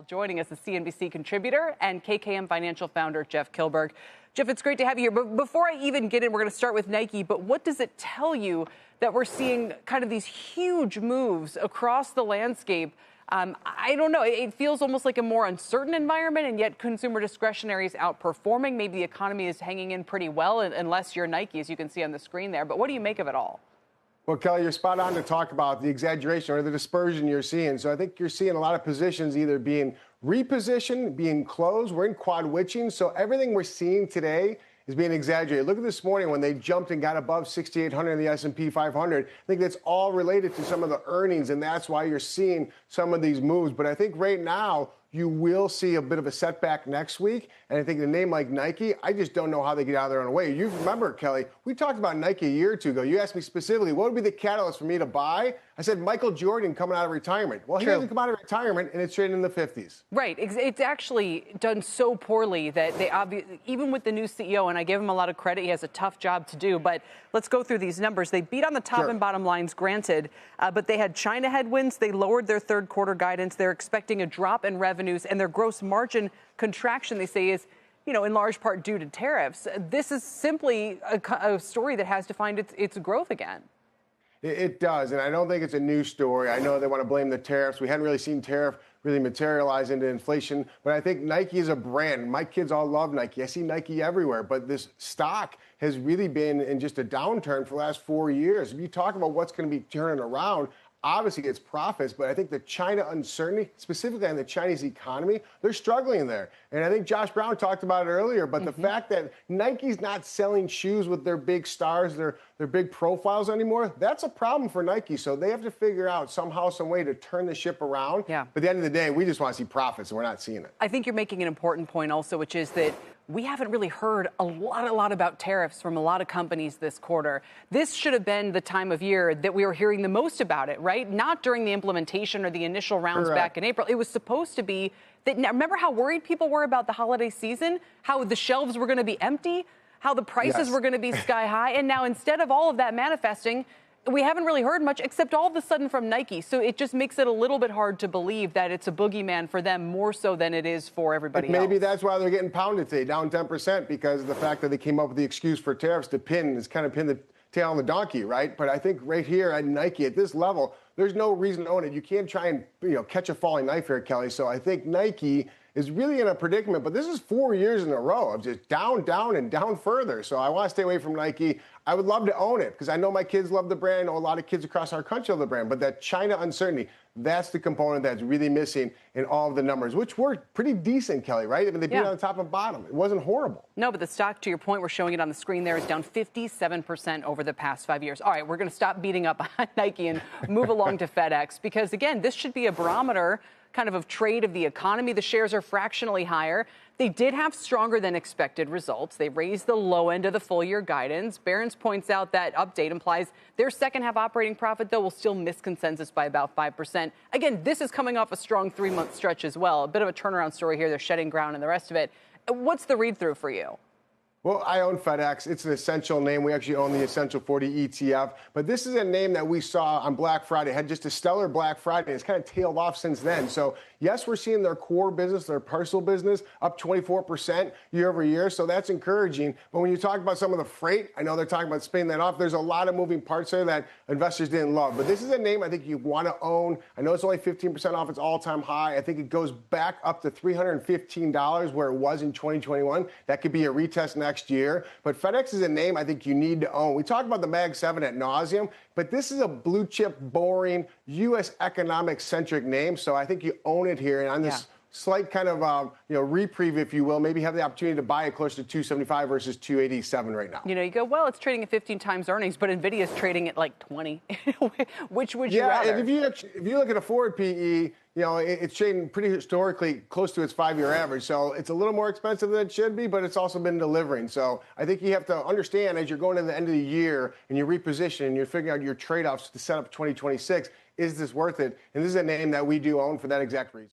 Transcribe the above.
Joining us, a CNBC contributor and KKM Financial founder, Jeff Kilburg. Jeff, it's great to have you here. But before I even get in, we're going to start with Nike. But what does it tell you that we're seeing kind of these huge moves across the landscape? I don't know. It feels almost like a more uncertain environment, and yet consumer discretionary is outperforming. Maybe the economy is hanging in pretty well, unless you're Nike, as you can see on the screen there. But what do you make of it all? Well, Kelly, you're spot on to talk about the exaggeration or the dispersion you're seeing. So I think you're seeing a lot of positions either being repositioned, being closed. We're in quad witching. So everything we're seeing today is being exaggerated. Look at this morning when they jumped and got above 6,800 in the S&P 500. I think that's all related to some of the earnings, and that's why you're seeing some of these moves. But I think right now, you will see a bit of a setback next week. And I think a name like Nike, I just don't know how they get out of their own way. You remember, Kelly, we talked about Nike a year or two ago. You asked me specifically, what would be the catalyst for me to buy? I said Michael Jordan coming out of retirement. Well, he hasn't come out of retirement, and it's trading in the 50s. Right. It's actually done so poorly that they obviously, even with the new CEO, and I give him a lot of credit, he has a tough job to do. But let's go through these numbers. They beat on the top and bottom lines, granted, but they had China headwinds. They lowered their third quarter guidance. They're expecting a drop in revenues, and their gross margin contraction, they say, is, in large part due to tariffs. This is simply a story that has to find its growth again. It does, and I don't think it's a new story. I know they want to blame the tariffs. We hadn't really seen tariff really materialize into inflation, but I think Nike is a brand. My kids all love Nike. I see Nike everywhere, but this stock has really been in just a downturn for the last 4 years. If you talk about what's going to be turning around, obviously it's profits, but I think the China uncertainty, specifically on the Chinese economy, they're struggling there. And I think Josh Brown talked about it earlier, but the fact that Nike's not selling shoes with their big stars, their big profiles anymore, that's a problem for Nike. So they have to figure out somehow, some way to turn the ship around. Yeah. But at the end of the day, we just want to see profits, and we're not seeing it. I think you're making an important point also, which is that we haven't really heard a lot about tariffs from a lot of companies this quarter. This should have been the time of year that we were hearing the most about it, right? Not during the implementation or the initial rounds back in April. It was supposed to be that. Remember how worried people were about the holiday season, how the shelves were going to be empty, how the prices were going to be sky high. And now, instead of all of that manifesting, we haven't really heard much, except all of a sudden from Nike. So it just makes it a little bit hard to believe that it's a boogeyman for them more so than it is for everybody else. Maybe that's why they're getting pounded today, down 10%, because of the fact that they came up with the excuse for tariffs to pin the tail on the donkey, right? But I think right here at Nike, at this level, there's no reason to own it. You can't try and catch a falling knife here, Kelly. So I think Nike is really in a predicament, but this is 4 years in a row of just down, and down further. So I want to stay away from Nike. I would love to own it because I know my kids love the brand. I know a lot of kids across our country love the brand, but that China uncertainty, that's the component that's really missing in all of the numbers, which were pretty decent, Kelly, right? I mean, they beat on the top and bottom. It wasn't horrible. No, but the stock, to your point, we're showing it on the screen there, is down 57% over the past 5 years. All right, we're going to stop beating up on Nike and move along to FedEx because, again, this should be a barometer kind of trade of the economy. The shares are fractionally higher. They did have stronger than expected results. They raised the low end of the full year guidance. Barron's points out that update implies their second half operating profit, though, will still miss consensus by about 5%. Again, this is coming off a strong 3-month stretch as well. A bit of a turnaround story here. They're shedding ground and the rest of it. What's the read through for you? Well, I own FedEx. It's an essential name. We actually own the Essential 40 ETF. But this is a name that we saw on Black Friday. It had just a stellar Black Friday. It's kind of tailed off since then. So, yes, we're seeing their core business, their parcel business, up 24% year over year. So that's encouraging. But when you talk about some of the freight, I know they're talking about spinning that off. There's a lot of moving parts there that investors didn't love. But this is a name I think you want to own. I know it's only 15% off its all-time high. I think it goes back up to $315 where it was in 2021. That could be a retest next year. But FedEx is a name I think you need to own. We talk about the Mag 7 at nauseum, but this is a blue chip, boring, U.S. economic-centric name. So I think you own it here. And on this slight kind of reprieve, if you will, maybe have the opportunity to buy it close to 275 versus 287 right now. You go, well, it's trading at 15 times earnings, but Nvidia's trading at like 20. Which would you rather? Yeah, if you look at a forward PE, it's trading pretty historically close to its 5-year average. So it's a little more expensive than it should be, but it's also been delivering. So I think you have to understand as you're going to the end of the year and you reposition and you're figuring out your trade-offs to set up 2026, is this worth it? And this is a name that we do own for that exact reason.